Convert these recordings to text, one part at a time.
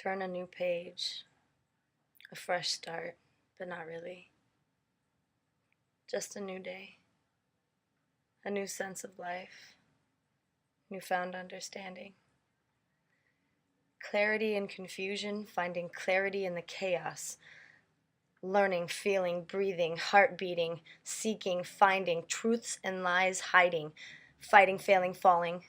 Turn a new page, a fresh start, but not really. Just a new day, a new sense of life, newfound understanding. Clarity in confusion, finding clarity in the chaos. Learning, feeling, breathing, heart beating, seeking, finding, truths and lies hiding, fighting, failing, falling.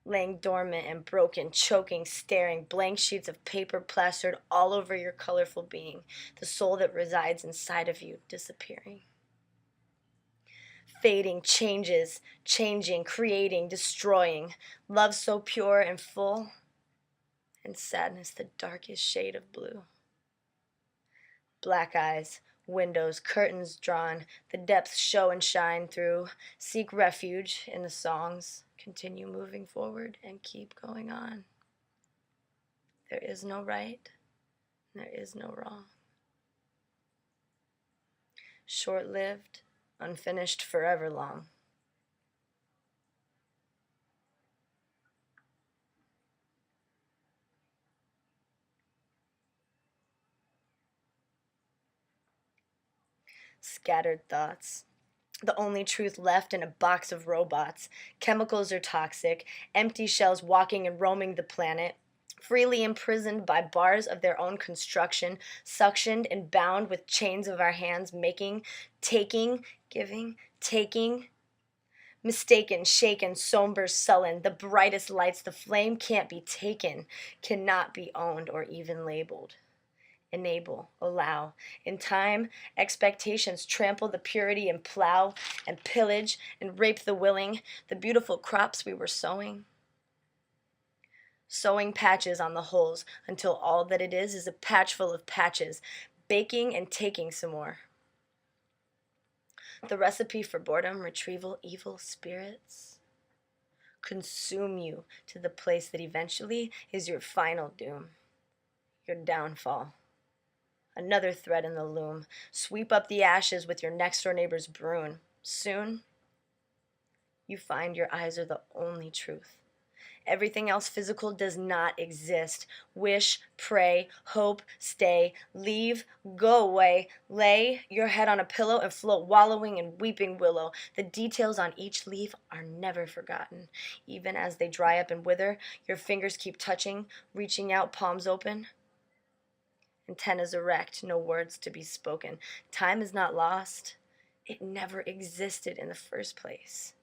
Laying dormant and broken, choking, staring, blank sheets of paper plastered all over your colorful being, the soul that resides inside of you disappearing. Fading, changes, changing, creating, destroying, love so pure and full, and sadness the darkest shade of blue. Black eyes, windows, curtains drawn, the depths show and shine through. Seek refuge in the songs, continue moving forward and keep going on. There is no right, there is no wrong. Short-lived, unfinished, forever long. Scattered thoughts. The only truth left in a box of robots. Chemicals are toxic, empty shells walking and roaming the planet, freely imprisoned by bars of their own construction, suctioned and bound with chains of our hands, making, taking, giving, taking. Mistaken, shaken, somber, sullen, the brightest lights, the flame can't be taken, cannot be owned or even labeled. Enable, allow. In time, expectations trample the purity and plow and pillage and rape the willing, the beautiful crops we were sowing. Sewing patches on the holes until all that it is a patch full of patches, baking and taking some more. The recipe for boredom, retrieval, evil spirits consume you to the place that eventually is your final doom, your downfall. Another thread in the loom. Sweep up the ashes with your next door neighbor's broom. Soon, you find your eyes are the only truth. Everything else physical does not exist. Wish, pray, hope, stay, leave, go away. Lay your head on a pillow and float wallowing in weeping willow. The details on each leaf are never forgotten. Even as they dry up and wither, your fingers keep touching, reaching out, palms open. Antennas erect, no words to be spoken. Time is not lost. It never existed in the first place.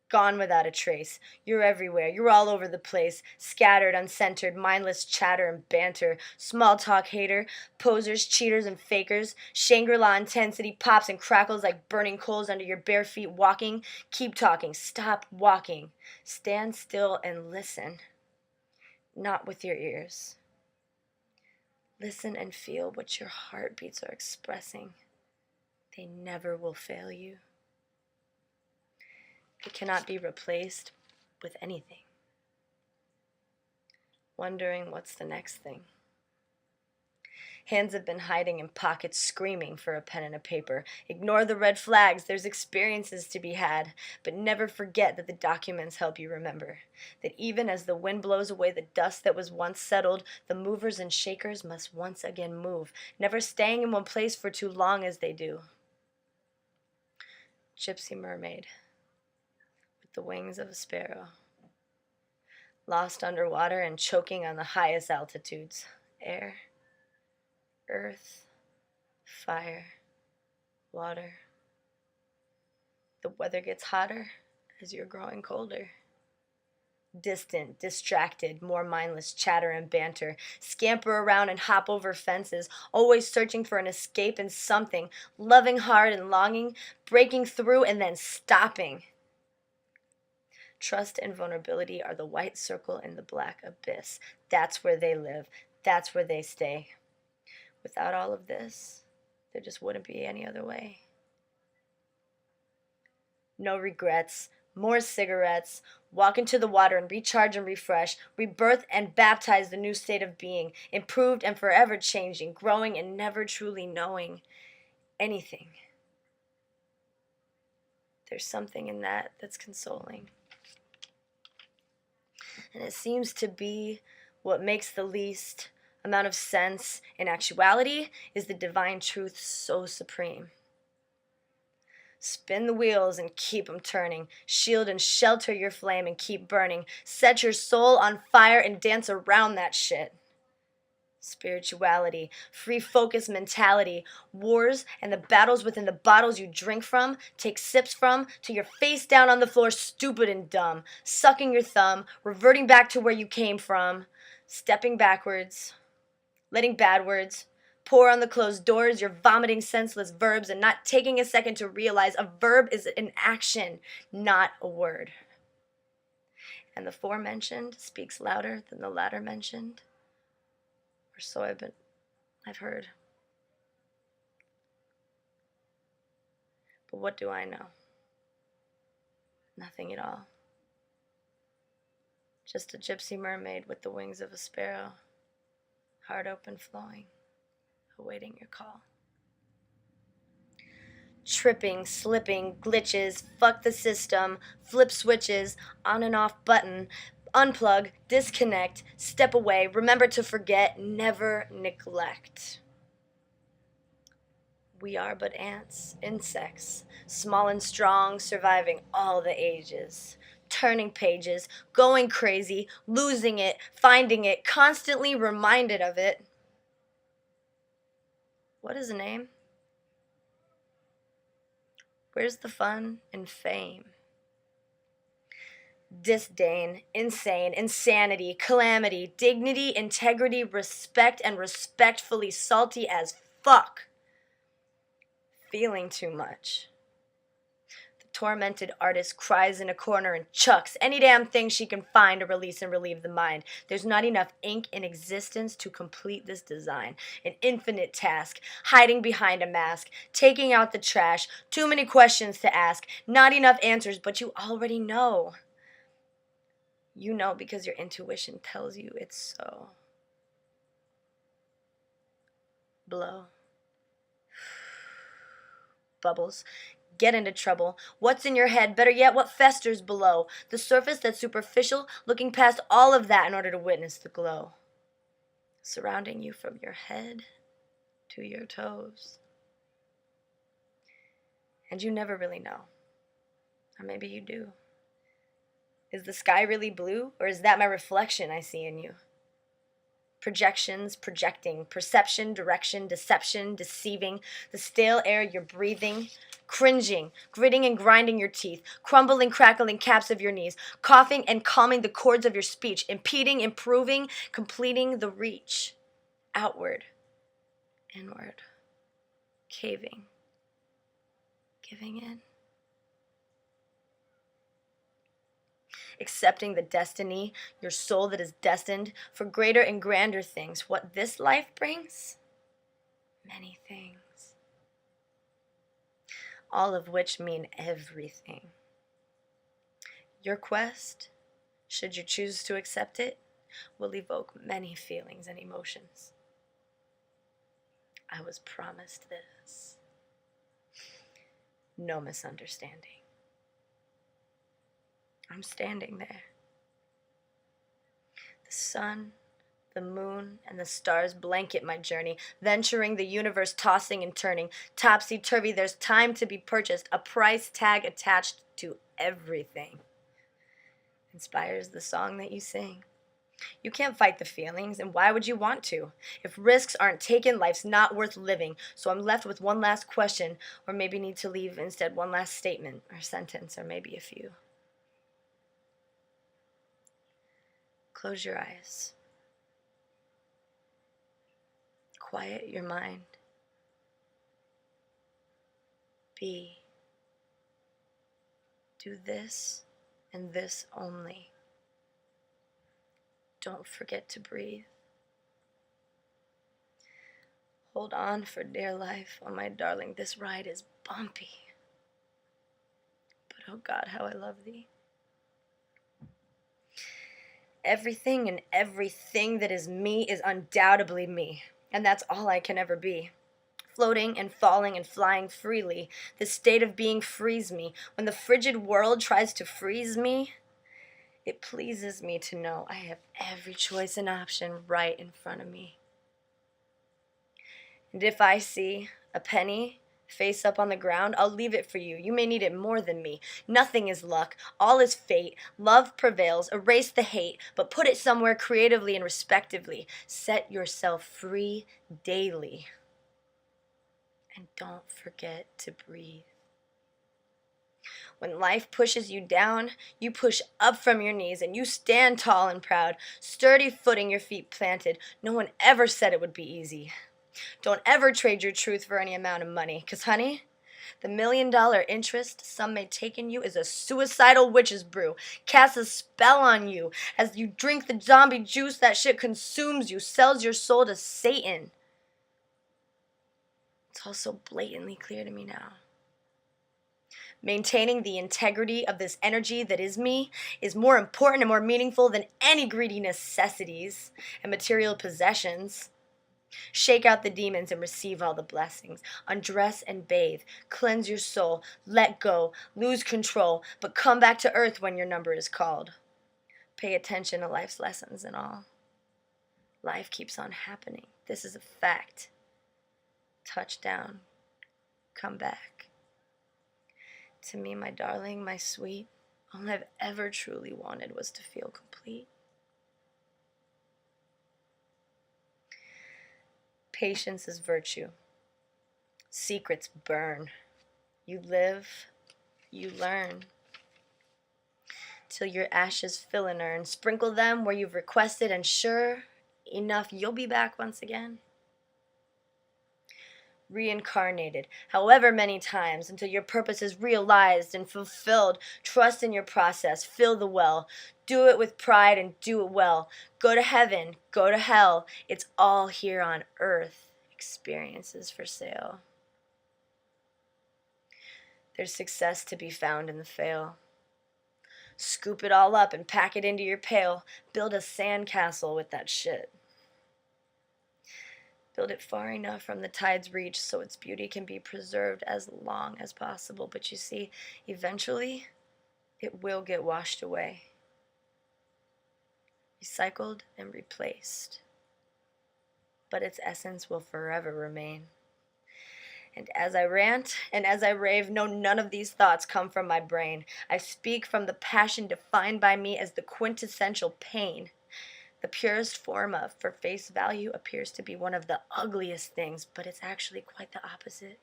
Gone without a trace. You're everywhere. You're all over the place. Scattered, uncentered, mindless chatter and banter. Small talk hater. Posers, cheaters, and fakers. Shangri-La intensity pops and crackles like burning coals under your bare feet walking. Keep talking. Stop walking. Stand still and listen. Not with your ears. Listen and feel what your heartbeats are expressing. They never will fail you. It cannot be replaced with anything. Wondering what's the next thing. Hands have been hiding in pockets, screaming for a pen and a paper. Ignore the red flags, there's experiences to be had, but never forget that the documents help you remember. That even as the wind blows away the dust that was once settled, the movers and shakers must once again move, never staying in one place for too long as they do. Gypsy mermaid, with the wings of a sparrow, lost underwater and choking on the highest altitudes. Air, earth, fire, water. The weather gets hotter as you're growing colder. Distant, distracted, more mindless chatter and banter. Scamper around and hop over fences, always searching for an escape in something, loving hard and longing, breaking through and then stopping. Trust and vulnerability are the white circle in the black abyss. That's where they live. That's where they stay. Without all of this, there just wouldn't be any other way. No regrets, more cigarettes, walk into the water and recharge and refresh, rebirth and baptize the new state of being, improved and forever changing, growing and never truly knowing anything. There's something in that that's consoling. And it seems to be What makes the least amount of sense in actuality is the divine truth so supreme. Spin the wheels and keep 'em turning. Shield and shelter your flame and keep burning. Set your soul on fire and dance around that shit. Spirituality, free focus mentality, wars and the battles within the bottles you drink from, take sips from, till you're face down on the floor, stupid and dumb, sucking your thumb, reverting back to where you came from, stepping backwards, letting bad words pour on the closed doors. You're vomiting senseless verbs and not taking a second to realize a verb is an action, not a word. And the forementioned speaks louder than the latter mentioned. Or so I've heard. But what do I know? Nothing at all. Just a gypsy mermaid with the wings of a sparrow, heart open flowing, awaiting your call. Tripping, slipping, glitches, fuck the system, flip switches, on and off button, unplug, disconnect, step away, remember to forget, never neglect. We are but ants, insects, small and strong, surviving all the ages. Turning pages, going crazy, losing it, finding it, constantly reminded of it. What is a name? Where's the fun and fame? Disdain, insane, insanity, calamity, dignity, integrity, respect, and respectfully salty as fuck. Feeling too much. The tormented artist cries in a corner and chucks any damn thing she can find to release and relieve the mind. There's not enough ink in existence to complete this design. An infinite task, hiding behind a mask, taking out the trash, too many questions to ask, not enough answers, but you already know. You know because your intuition tells you it's so. Blow. Bubbles. Get into trouble. What's in your head? Better yet, what festers below? The surface that's superficial, looking past all of that in order to witness the glow. Surrounding you from your head to your toes. And you never really know. Or maybe you do. Is the sky really blue, or is that my reflection I see in you? Projections, projecting, perception, direction, deception, deceiving, the stale air you're breathing, cringing, gritting and grinding your teeth, crumbling, crackling caps of your knees, coughing and calming the chords of your speech, impeding, improving, completing the reach, outward, inward, caving, giving in. Accepting the destiny, your soul that is destined for greater and grander things. What this life brings? Many things. All of which mean everything. Your quest, should you choose to accept it, will evoke many feelings and emotions. I was promised this. No misunderstanding. I'm standing there. The sun, the moon, and the stars blanket my journey, venturing the universe, tossing and turning. Topsy-turvy, there's time to be purchased, a price tag attached to everything. Inspires the song that you sing. You can't fight the feelings, and why would you want to? If risks aren't taken, life's not worth living. So I'm left with one last question, or maybe need to leave instead one last statement, or sentence, or maybe a few. Close your eyes. Quiet your mind. Be. Do this and this only. Don't forget to breathe. Hold on for dear life, oh my darling, this ride is bumpy. But oh God, how I love thee. Everything and everything that is me is undoubtedly me, and that's all I can ever be. Floating and falling and flying freely, this state of being frees me. When the frigid world tries to freeze me, It pleases me to know I have every choice and option right in front of me. And if I see a penny face up on the ground, I'll leave it for you. You may need it more than me. Nothing is luck. All is fate. Love prevails. Erase the hate, but put it somewhere creatively and respectively. Set yourself free daily. And don't forget to breathe. When life pushes you down, you push up from your knees and you stand tall and proud, sturdy footing, your feet planted. No one ever said it would be easy. Don't ever trade your truth for any amount of money, 'cause honey, the $1 million interest some may take in you is a suicidal witch's brew. Casts a spell on you. As you drink the zombie juice, that shit consumes you, sells your soul to Satan. It's all so blatantly clear to me now. Maintaining the integrity of this energy that is me is more important and more meaningful than any greedy necessities and material possessions. Shake out the demons and receive all the blessings. Undress and bathe. Cleanse your soul. Let go. Lose control. But come back to earth when your number is called. Pay attention to life's lessons and all. Life keeps on happening. This is a fact. Touchdown. Come back. To me, my darling, my sweet, all I've ever truly wanted was to feel complete. Patience is virtue. Secrets burn. You live, you learn. Till your ashes fill an urn. Sprinkle them where you've requested, and sure enough, you'll be back once again. Reincarnated, however many times, until your purpose is realized and fulfilled. Trust in your process. Fill the well. Do it with pride and do it well. Go to heaven. Go to hell. It's all here on earth. Experiences for sale. There's success to be found in the fail. Scoop it all up and pack it into your pail. Build a sandcastle with that shit. Build it far enough from the tide's reach so its beauty can be preserved as long as possible. But you see, eventually, it will get washed away. Recycled and replaced. But its essence will forever remain. And as I rant and as I rave, no, none of these thoughts come from my brain. I speak from the passion defined by me as the quintessential pain. The purest form of, for face value, appears to be one of the ugliest things, but it's actually quite the opposite.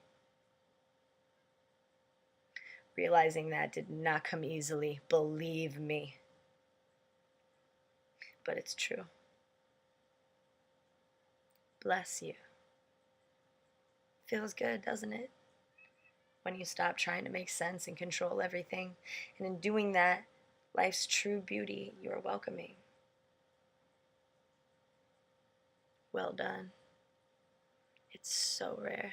Realizing that did not come easily, believe me. But it's true. Bless you. Feels good, doesn't it? When you stop trying to make sense and control everything. And in doing that, life's true beauty you are welcoming. Well done. It's so rare.